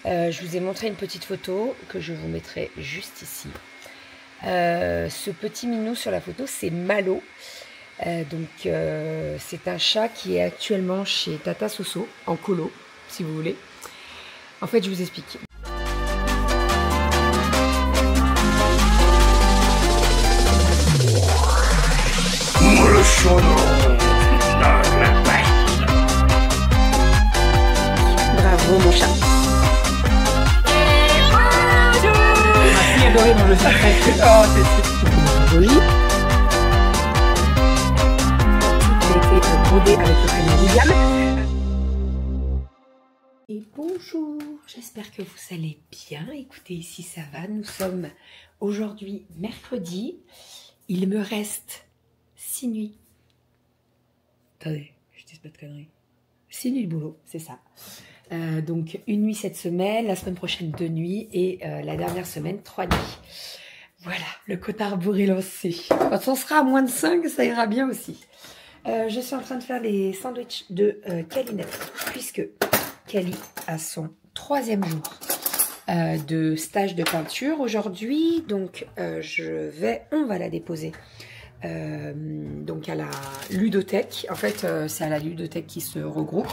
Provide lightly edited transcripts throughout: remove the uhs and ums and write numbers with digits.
Je vous ai montré une petite photo que je vous mettrai juste ici. Ce petit minou sur la photo, c'est Malo. C'est un chat qui est actuellement chez Tata Soso, en colo, si vous voulez. En fait, je vous explique. Bravo mon chat. Merci, adoré mon le secret. Oh, c'est joli. Il a été brodé avec le prénom William. Et bonjour, j'espère que vous allez bien. Écoutez, ici ça va. Nous sommes aujourd'hui mercredi. Il me reste 6 nuits. Attendez, je dis pas de conneries. 6 nuits de boulot, c'est ça. Donc une nuit cette semaine, la semaine prochaine 2 nuits et la dernière semaine 3 nuits. Voilà, le quota rebours est lancé. Quand on sera à moins de 5, ça ira bien aussi. Je suis en train de faire les sandwichs de Calinette, puisque Cali a son 3e jour de stage de peinture aujourd'hui. Donc on va la déposer donc à la ludothèque. En fait, c'est à la ludothèque qui se regroupe.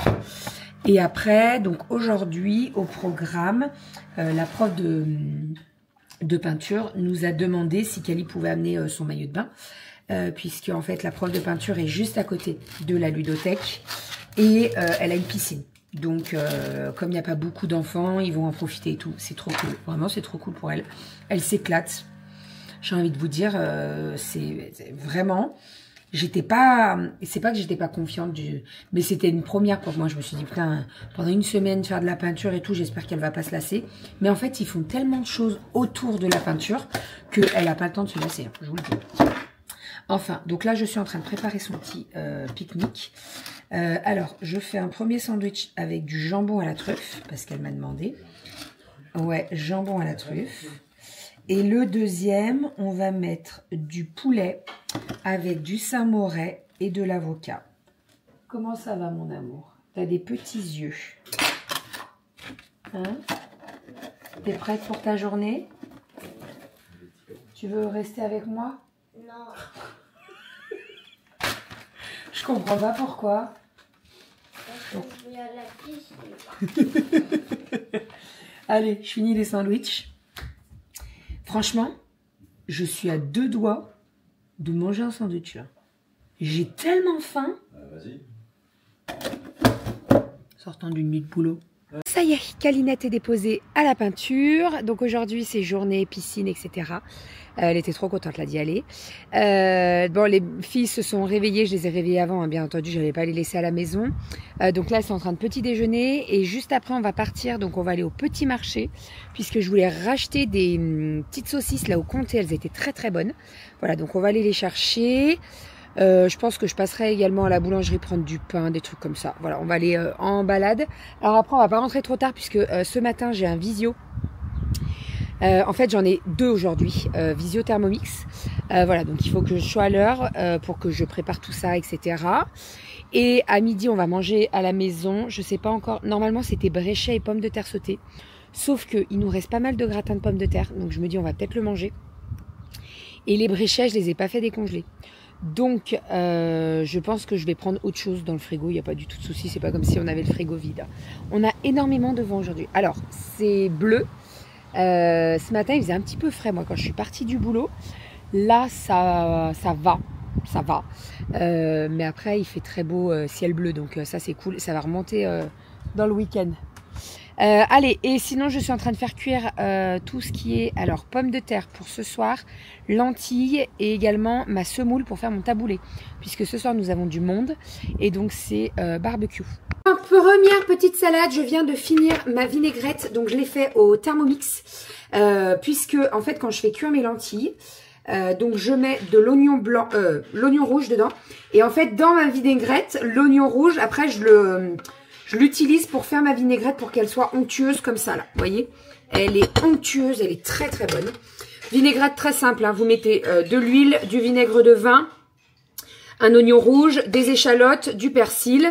Et après, donc aujourd'hui, au programme, la prof de peinture nous a demandé si Cali pouvait amener son maillot de bain, puisque en fait la prof de peinture est juste à côté de la ludothèque et elle a une piscine. Donc comme il n'y a pas beaucoup d'enfants, ils vont en profiter et tout. C'est trop cool, vraiment c'est trop cool pour elle. Elle s'éclate. J'ai envie de vous dire, c'est vraiment... J'étais pas... C'est pas que j'étais pas confiante, mais c'était une première pour moi. Je me suis dit, putain, pendant une semaine, faire de la peinture et tout, j'espère qu'elle va pas se lasser. Mais en fait, ils font tellement de choses autour de la peinture qu'elle a pas le temps de se lasser, je vous le dis. Enfin, donc là, je suis en train de préparer son petit pique-nique. Alors, je fais un premier sandwich avec du jambon à la truffe, parce qu'elle m'a demandé. Ouais, jambon à la truffe. Et le deuxième, on va mettre du poulet avec du saint-moret et de l'avocat. Comment ça va, mon amour? T'as des petits yeux. Hein? T'es prête pour ta journée? Tu veux rester avec moi? Non. Je comprends pas pourquoi. Parce que je vais à la piscine. Allez, je finis les sandwichs. Franchement, je suis à 2 doigts de manger un sandwich là. J'ai tellement faim. Vas-y. Sortant d'une nuit de boulot. Ça y est, Calinette est déposée à la peinture. Donc aujourd'hui, c'est journée, piscine, etc. Elle était trop contente là d'y aller. Bon, les filles se sont réveillées. Je les ai réveillées avant, hein, bien entendu. Je n'allais pas les laisser à la maison. Donc là, elles sont en train de petit déjeuner. Et juste après, on va partir. Donc on va aller au petit marché. Puisque je voulais racheter des petites saucisses là au comté. Elles étaient très très bonnes. Voilà, donc on va aller les chercher. Je pense que je passerai également à la boulangerie prendre du pain, des trucs comme ça. Voilà, on va aller en balade. Alors après, on va pas rentrer trop tard puisque ce matin, j'ai un visio. En fait, j'en ai 2 aujourd'hui, visio Thermomix. Voilà, donc il faut que je sois à l'heure pour que je prépare tout ça, etc. Et à midi, on va manger à la maison. Je sais pas encore. Normalement, c'était bréchet et pommes de terre sautées. Sauf qu'il nous reste pas mal de gratin de pommes de terre. Donc je me dis, on va peut-être le manger. Et les bréchets, je les ai pas fait décongeler. Donc, je pense que je vais prendre autre chose dans le frigo. Il n'y a pas du tout de souci. C'est pas comme si on avait le frigo vide. On a énormément de vent aujourd'hui. Alors, c'est bleu. Ce matin, il faisait un petit peu frais, moi, quand je suis partie du boulot. Là, ça va. Ça va. Mais après, il fait très beau ciel bleu. Donc, ça, c'est cool. Ça va remonter dans le week-end. Allez, et sinon je suis en train de faire cuire tout ce qui est alors pommes de terre pour ce soir, lentilles et également ma semoule pour faire mon taboulé, puisque ce soir nous avons du monde et donc c'est barbecue. Première petite salade, je viens de finir ma vinaigrette, donc je l'ai fait au Thermomix, puisque en fait quand je fais cuire mes lentilles, donc je mets de l'oignon blanc, l'oignon rouge dedans, et en fait dans ma vinaigrette, l'oignon rouge, après je l'utilise pour faire ma vinaigrette pour qu'elle soit onctueuse comme ça là, vous voyez. Elle est onctueuse, elle est très très bonne. Vinaigrette très simple, hein. Vous mettez de l'huile, du vinaigre de vin, un oignon rouge, des échalotes, du persil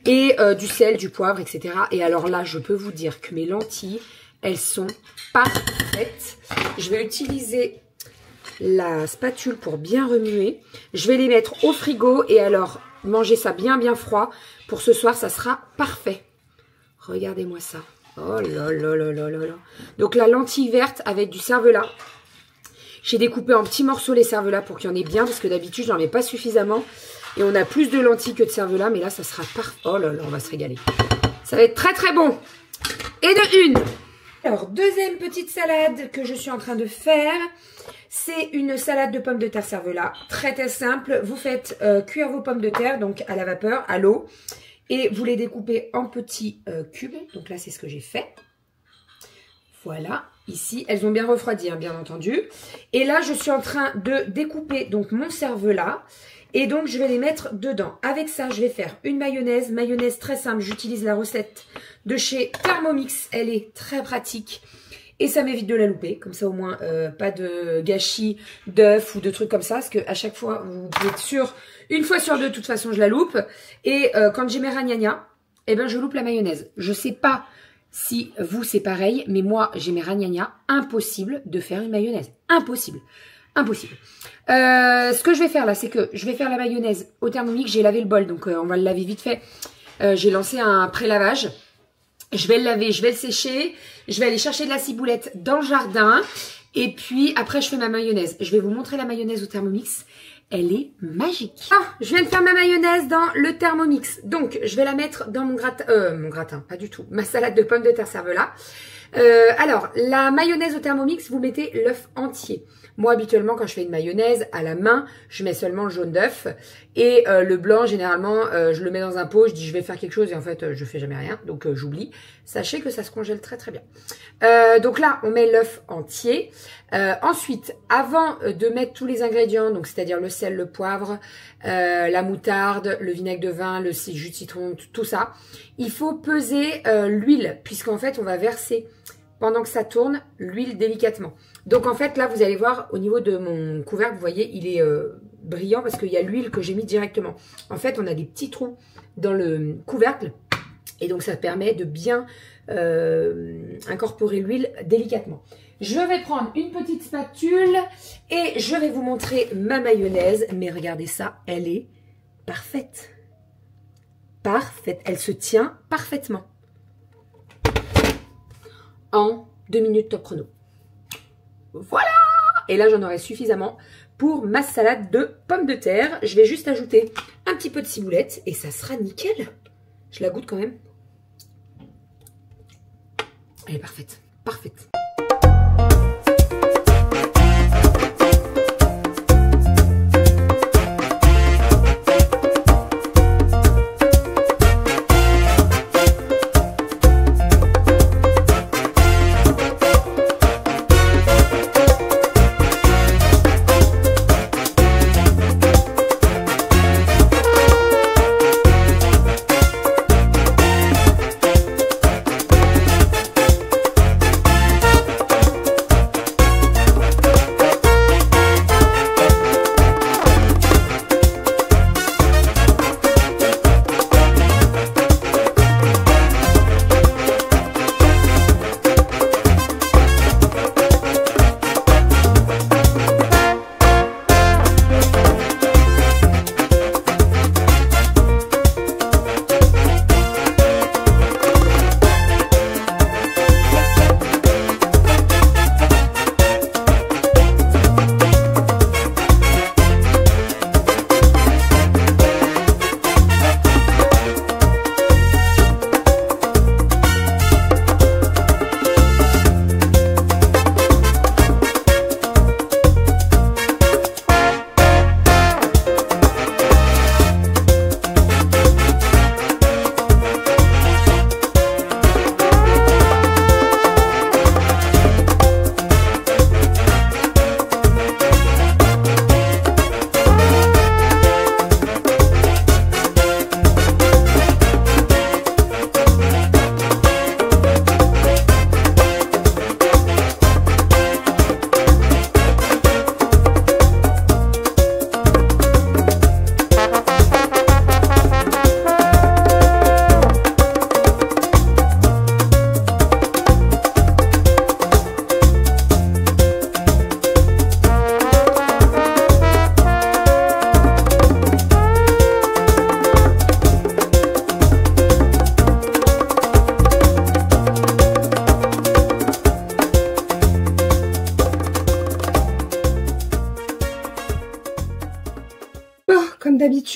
et du sel, du poivre, etc. Et alors là, je peux vous dire que mes lentilles, elles sont parfaites. Je vais utiliser la spatule pour bien remuer. Je vais les mettre au frigo et alors manger ça bien froid. Pour ce soir, ça sera parfait. Regardez-moi ça. Oh là là là là là là. Donc la lentille verte avec du cervelas. J'ai découpé en petits morceaux les cervelas pour qu'il y en ait bien parce que d'habitude, je n'en mets pas suffisamment. Et on a plus de lentilles que de cervelas, mais là, ça sera parfait. Oh là là, on va se régaler. Ça va être très très bon. Et de une. Alors, deuxième petite salade que je suis en train de faire. C'est une salade de pommes de terre cervelas. Très très simple. Vous faites cuire vos pommes de terre, donc à la vapeur, à l'eau. Et vous les découpez en petits cubes. Donc là, c'est ce que j'ai fait. Voilà. Ici, elles ont bien refroidi, hein, bien entendu. Et là, je suis en train de découper donc mon cervelas. Et donc, je vais les mettre dedans. Avec ça, je vais faire une mayonnaise. Mayonnaise très simple. J'utilise la recette de chez Thermomix. Elle est très pratique. Et ça m'évite de la louper. Comme ça, au moins, pas de gâchis d'œufs ou de trucs comme ça. Parce qu'à chaque fois, vous pouvez être sûr, une fois sur deux, de toute façon, je la loupe. Et quand j'ai mes ragnagnas, eh ben, je loupe la mayonnaise. Je sais pas si vous, c'est pareil. Mais moi, j'ai mes ragnagnas. Impossible de faire une mayonnaise. Impossible. Impossible. Ce que je vais faire là, c'est que je vais faire la mayonnaise au Thermomix. J'ai lavé le bol, donc on va le laver vite fait. J'ai lancé un pré-lavage. Je vais le laver, je vais le sécher. Je vais aller chercher de la ciboulette dans le jardin. Et puis après, je fais ma mayonnaise. Je vais vous montrer la mayonnaise au Thermomix. Elle est magique. Ah, je viens de faire ma mayonnaise dans le Thermomix. Donc, je vais la mettre dans mon gratin, pas du tout. Ma salade de pommes de terre cervelas. Alors, la mayonnaise au Thermomix, vous mettez l'œuf entier. Moi, habituellement, quand je fais une mayonnaise à la main, je mets seulement le jaune d'œuf. Et le blanc, généralement, je le mets dans un pot. Je dis, je vais faire quelque chose. Et en fait, je fais jamais rien. Donc, j'oublie. Sachez que ça se congèle très, très bien. Donc là, on met l'œuf entier. Ensuite, avant de mettre tous les ingrédients, donc c'est-à-dire le sel, le poivre, la moutarde, le vinaigre de vin, le jus de citron, tout ça, il faut peser l'huile. Puisqu'en fait, on va verser, pendant que ça tourne, l'huile délicatement. Donc en fait, là, vous allez voir, au niveau de mon couvercle, vous voyez, il est brillant parce qu'il y a l'huile que j'ai mis directement. En fait, on a des petits trous dans le couvercle et donc ça permet de bien incorporer l'huile délicatement. Je vais prendre une petite spatule et je vais vous montrer ma mayonnaise. Mais regardez ça, elle est parfaite. Parfaite, elle se tient parfaitement. En 2 minutes top chrono. Voilà! Et là, j'en aurai suffisamment pour ma salade de pommes de terre. Je vais juste ajouter un petit peu de ciboulette et ça sera nickel. Je la goûte quand même. Elle est parfaite. Parfaite.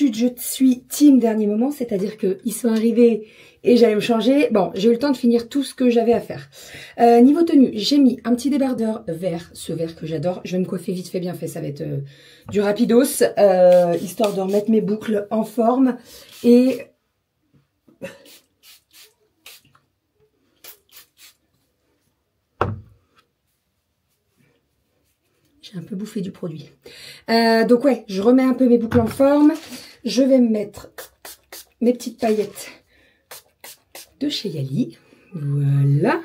d'habitude, je suis team dernier moment, c'est-à-dire qu'ils sont arrivés et j'allais me changer. Bon, j'ai eu le temps de finir tout ce que j'avais à faire. Niveau tenue, j'ai mis un petit débardeur vert, ce vert que j'adore. Je vais me coiffer vite fait, bien fait, ça va être du rapidos, histoire de remettre mes boucles en forme. Et j'ai un peu bouffé du produit. Donc ouais, je remets un peu mes boucles en forme. Je vais me mettre mes petites paillettes de chez Yali. Voilà.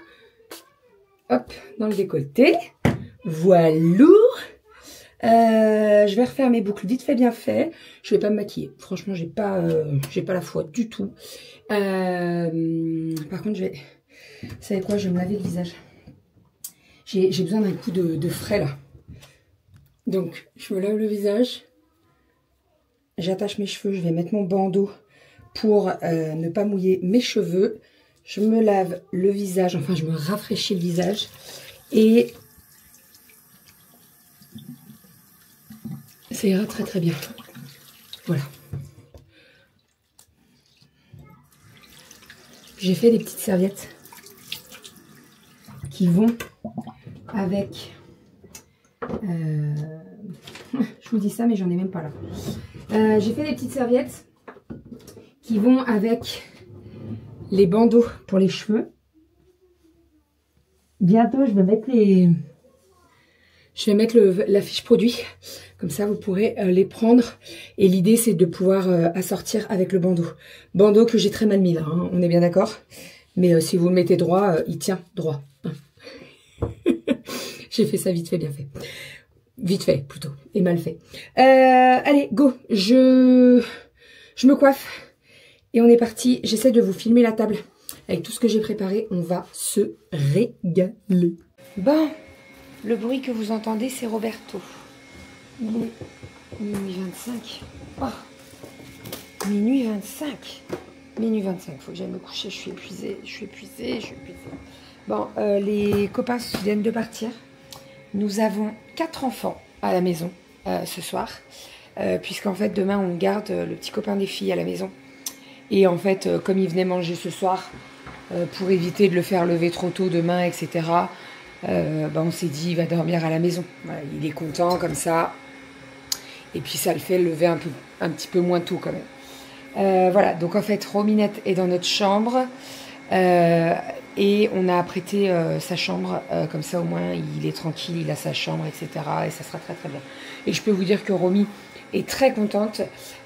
Hop, dans le décolleté. Voilà. Je vais refaire mes boucles vite fait, bien fait. Je vais pas me maquiller. Franchement, j'ai pas la foi du tout. Par contre, vous savez quoi, je vais me laver le visage. J'ai besoin d'un coup de frais là. Donc, je me lave le visage. J'attache mes cheveux. Je vais mettre mon bandeau pour ne pas mouiller mes cheveux. Je me lave le visage. Enfin, je me rafraîchis le visage. Et ça ira très très bien. Voilà. J'ai fait des petites serviettes qui vont avec... je vous dis ça, mais j'en ai même pas là. J'ai fait des petites serviettes qui vont avec les bandeaux pour les cheveux. Bientôt, je vais mettre la fiche produit. Comme ça, vous pourrez les prendre. Et l'idée, c'est de pouvoir assortir avec le bandeau. Bandeau que j'ai très mal mis là, hein, on est bien d'accord. Mais si vous le mettez droit, il tient droit. J'ai fait ça vite fait, bien fait. Vite fait, plutôt. Et mal fait. Allez, go. Je me coiffe. Et on est parti. J'essaie de vous filmer la table. Avec tout ce que j'ai préparé, on va se régaler. Bon, le bruit que vous entendez, c'est Roberto. Il est minuit 25. Oh, minuit 25. Minuit 25, faut que j'aille me coucher. Je suis épuisée, Bon, les copains viennent de partir. Nous avons 4 enfants à la maison ce soir. Puisqu'en fait, demain, on garde le petit copain des filles à la maison. Et en fait, comme il venait manger ce soir, pour éviter de le faire lever trop tôt demain, etc., on s'est dit, il va dormir à la maison. Voilà, il est content comme ça. Et puis, ça le fait lever un petit peu moins tôt quand même. Voilà, donc en fait, Rominette est dans notre chambre. Et on a apprêté sa chambre. Comme ça, au moins, il est tranquille, il a sa chambre, etc. Et ça sera très très bien. Et je peux vous dire que Romy est très contente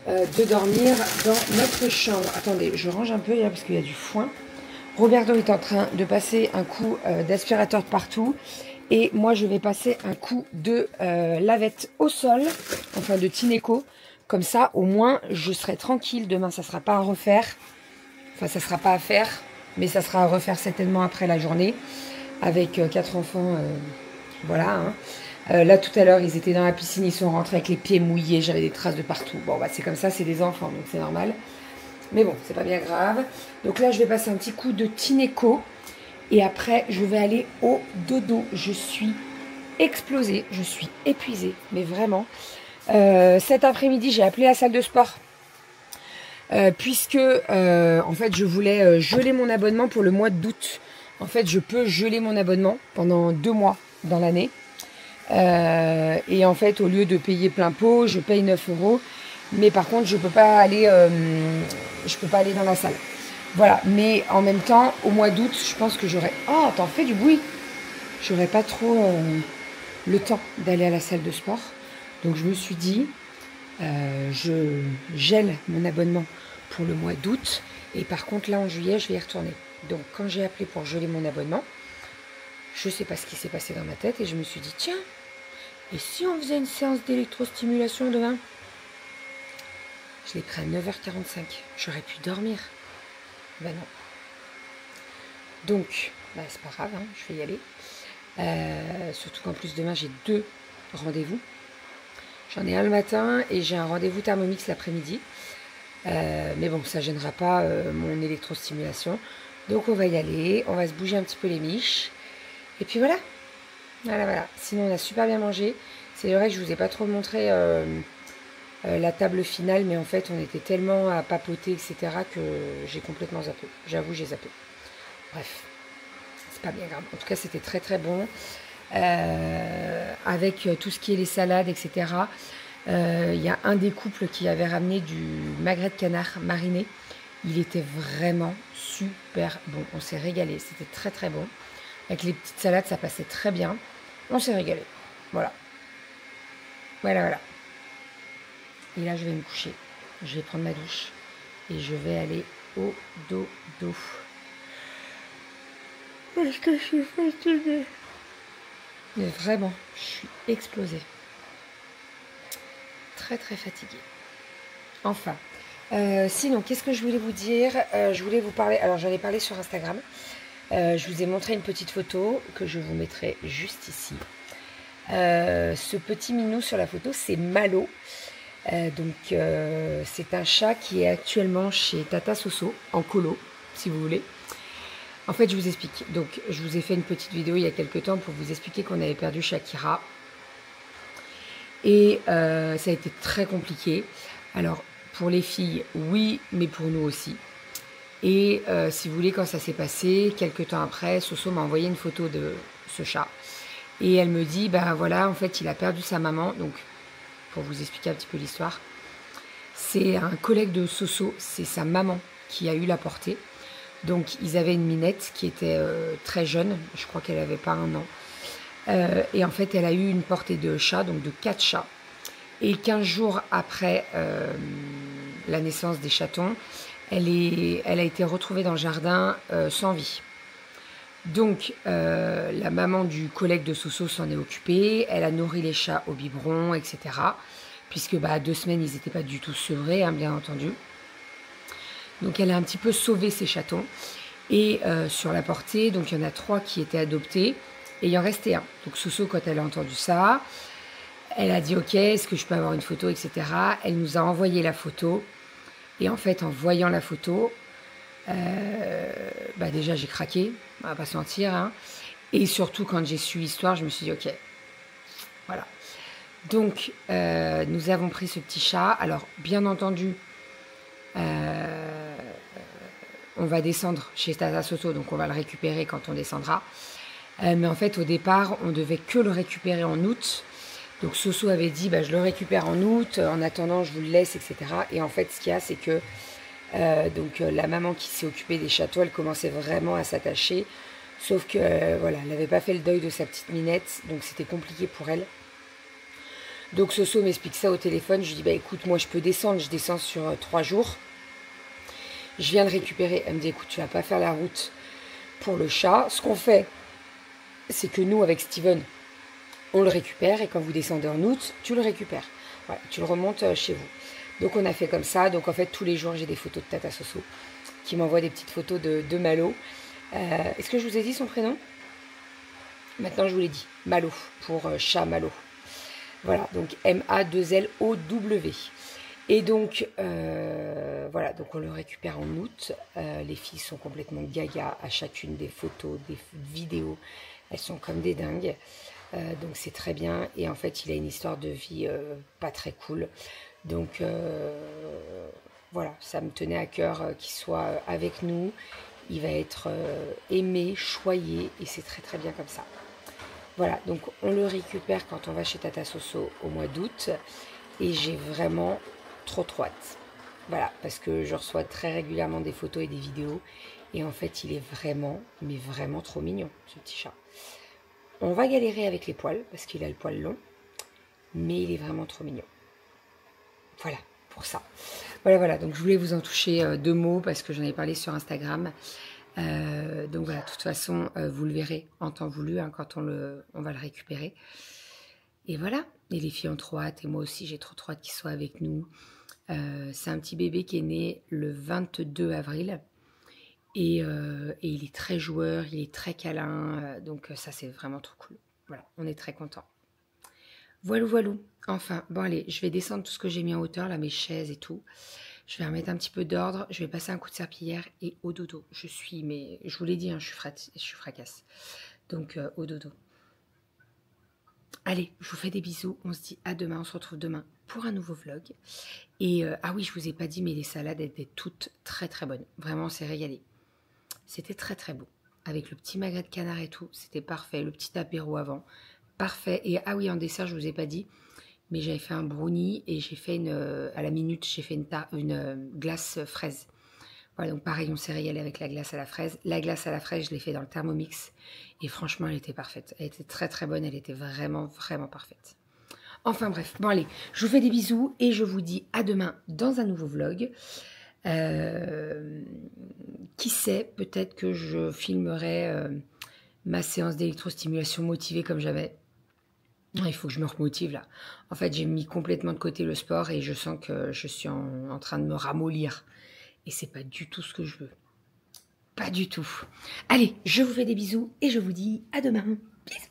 de dormir dans notre chambre. Attendez, je range un peu là parce qu'il y a du foin. Roberto est en train de passer un coup d'aspirateur partout. Et moi, je vais passer un coup de lavette au sol, enfin de Tineco. Comme ça, au moins, je serai tranquille. Demain, ça ne sera pas à refaire. Enfin, ça ne sera pas à faire, mais ça sera à refaire certainement après la journée. Avec 4 enfants, voilà. Hein. Là, tout à l'heure, ils étaient dans la piscine, ils sont rentrés avec les pieds mouillés. J'avais des traces de partout. Bon, bah, c'est comme ça, c'est des enfants, donc c'est normal. Mais bon, c'est pas bien grave. Donc là, je vais passer un petit coup de Tineco. Et après, je vais aller au dodo. Je suis explosée, je suis épuisée, mais vraiment. Cet après-midi, j'ai appelé la salle de sport. Puisque, en fait, je voulais geler mon abonnement pour le mois d'août. En fait, je peux geler mon abonnement pendant 2 mois dans l'année. Et en fait, au lieu de payer plein pot, je paye 9 €. Mais par contre, je peux pas aller dans la salle. Voilà, mais en même temps, au mois d'août, je pense que j'aurais... Oh, t'en fais du bruit. J'aurais pas trop le temps d'aller à la salle de sport. Donc je me suis dit, je gèle mon abonnement pour le mois d'août. Et par contre, là, en juillet, je vais y retourner. Donc quand j'ai appelé pour geler mon abonnement, je sais pas ce qui s'est passé dans ma tête. Et je me suis dit, tiens, et si on faisait une séance d'électrostimulation demain? Je l'ai pris à 9h45. J'aurais pu dormir. Ben non. Donc, bah, c'est pas grave, hein, je vais y aller. Surtout qu'en plus, demain, j'ai 2 rendez-vous. J'en ai un le matin et j'ai un rendez-vous Thermomix l'après-midi. Mais bon, ça ne gênera pas mon électrostimulation. Donc, on va y aller. On va se bouger un petit peu les miches. Et puis voilà. Voilà, voilà. Sinon, on a super bien mangé. C'est vrai que je ne vous ai pas trop montré la table finale, mais en fait on était tellement à papoter, etc. que j'ai complètement zappé. J'avoue, j'ai zappé. Bref, c'est pas bien grave. En tout cas, c'était très très bon. Avec tout ce qui est les salades, etc. Il y a un des couples qui avait ramené du magret de canard mariné. Il était vraiment super bon. On s'est régalé. C'était très très bon. Avec les petites salades, ça passait très bien. On s'est régalé. Voilà. Voilà. Et là, je vais me coucher. Je vais prendre ma douche. Et je vais aller au dodo. Parce que je suis fatiguée. Mais vraiment, je suis explosée. Très très fatiguée. Enfin. Sinon, qu'est-ce que je voulais vous dire? Je voulais vous parler. Alors, j'en ai parlé sur Instagram. Je vous ai montré une petite photo que je vous mettrai juste ici. Ce petit minou sur la photo, c'est Malo. C'est un chat qui est actuellement chez Tata Soso, en colo, si vous voulez. En fait, je vous explique. Donc, je vous ai fait une petite vidéo il y a quelques temps pour vous expliquer qu'on avait perdu Shakira. Et ça a été très compliqué. Alors, pour les filles, oui, mais pour nous aussi. Et si vous voulez, quand ça s'est passé, quelques temps après, Soso m'a envoyé une photo de ce chat. Et elle me dit, ben voilà, en fait, il a perdu sa maman. Donc, pour vous expliquer un petit peu l'histoire, c'est un collègue de Soso, c'est sa maman qui a eu la portée. Donc, ils avaient une minette qui était très jeune, je crois qu'elle n'avait pas 1 an. Et en fait, elle a eu une portée de chats, donc de 4 chats. Et 15 jours après la naissance des chatons, elle a été retrouvée dans le jardin sans vie. Donc, la maman du collègue de Soso s'en est occupée. Elle a nourri les chats au biberon, etc. Puisque à 2 semaines, ils n'étaient pas du tout sevrés, hein, bien entendu. Donc, elle a un petit peu sauvé ses chatons. Et sur la portée, donc il y en a 3 qui étaient adoptés. Et il en restait un. Donc, Soso, quand elle a entendu ça, elle a dit « Ok, est-ce que je peux avoir une photo, etc. » Elle nous a envoyé la photo. Et en fait, en voyant la photo, déjà j'ai craqué, on va pas se mentir. Hein. Et surtout, quand j'ai su l'histoire, je me suis dit ok, voilà. Donc, nous avons pris ce petit chat. Alors, bien entendu, on va descendre chez Tata Soso, donc on va le récupérer quand on descendra. Mais en fait, au départ, on devait que le récupérer en août. Donc Soso avait dit, je le récupère en août, en attendant je vous le laisse, etc. Et en fait, ce qu'il y a, c'est que la maman qui s'est occupée des châteaux, elle commençait vraiment à s'attacher. Sauf que, elle n'avait pas fait le deuil de sa petite minette, donc c'était compliqué pour elle. Donc Soso m'explique ça au téléphone, je lui dis, écoute, moi je peux descendre, je descends sur 3 jours. Je viens de récupérer. Elle me dit, écoute, tu vas pas faire la route pour le chat. Ce qu'on fait, c'est que nous, avec Steven, on le récupère et quand vous descendez en août, tu le récupères. Voilà, tu le remontes chez vous. Donc on a fait comme ça. Donc en fait, tous les jours, j'ai des photos de Tata Soso qui m'envoie des petites photos de Malo. Est-ce que je vous ai dit son prénom? Maintenant, je vous l'ai dit. Malo, pour chat Malo. Voilà, donc M-A-2-L-O-W. Et donc, donc on le récupère en août. Les filles sont complètement gaga à chacune des photos, des vidéos. Elles sont comme des dingues. Donc c'est très bien. Et en fait, il a une histoire de vie pas très cool. Donc ça me tenait à cœur qu'il soit avec nous. Il va être aimé, choyé. Et c'est très très bien comme ça. Voilà, donc on le récupère quand on va chez Tata Soso au mois d'août. Et j'ai vraiment trop hâte. Voilà, parce que je reçois très régulièrement des photos et des vidéos. Et en fait, il est vraiment, mais vraiment trop mignon, ce petit chat. On va galérer avec les poils, parce qu'il a le poil long. Mais il est vraiment trop mignon. Voilà, pour ça. Voilà, donc je voulais vous en toucher 2 mots, parce que j'en ai parlé sur Instagram. Donc voilà, de toute façon, vous le verrez en temps voulu, hein, quand on va le récupérer. Et voilà, et les filles ont trop hâte, et moi aussi j'ai trop hâte qu'ils soient avec nous. C'est un petit bébé qui est né le 22 avril. Et il est très joueur, il est très câlin, donc ça c'est vraiment trop cool. Voilà, on est très contents. Voilou. Enfin, bon allez, je vais descendre tout ce que j'ai mis en hauteur, là, mes chaises et tout. Je vais remettre un petit peu d'ordre, je vais passer un coup de serpillière et au dodo. Je vous l'ai dit, hein, je suis fracasse. Donc au dodo. Allez, je vous fais des bisous. On se dit à demain. On se retrouve demain pour un nouveau vlog. Et ah oui, je vous ai pas dit, mais les salades étaient toutes très très bonnes. Vraiment, on s'est régalé. C'était très très beau. Avec le petit magret de canard et tout, c'était parfait. Le petit apéro avant, parfait. Et ah oui, en dessert, je vous ai pas dit, mais j'avais fait un brownie et j'ai fait à la minute, j'ai fait une glace fraise. Voilà, donc pareil, on s'est régalé avec la glace à la fraise. La glace à la fraise, je l'ai fait dans le Thermomix. Et franchement, elle était parfaite. Elle était très très bonne. Elle était vraiment, vraiment parfaite. Enfin bref, bon allez, je vous fais des bisous et je vous dis à demain dans un nouveau vlog. Qui sait, peut-être que je filmerai ma séance d'électrostimulation motivée comme j'avais. Il faut que je me remotive là. En fait, j'ai mis complètement de côté le sport et je sens que je suis en train de me ramollir. Et c'est pas du tout ce que je veux. Pas du tout. Allez, je vous fais des bisous et je vous dis à demain. Bisous.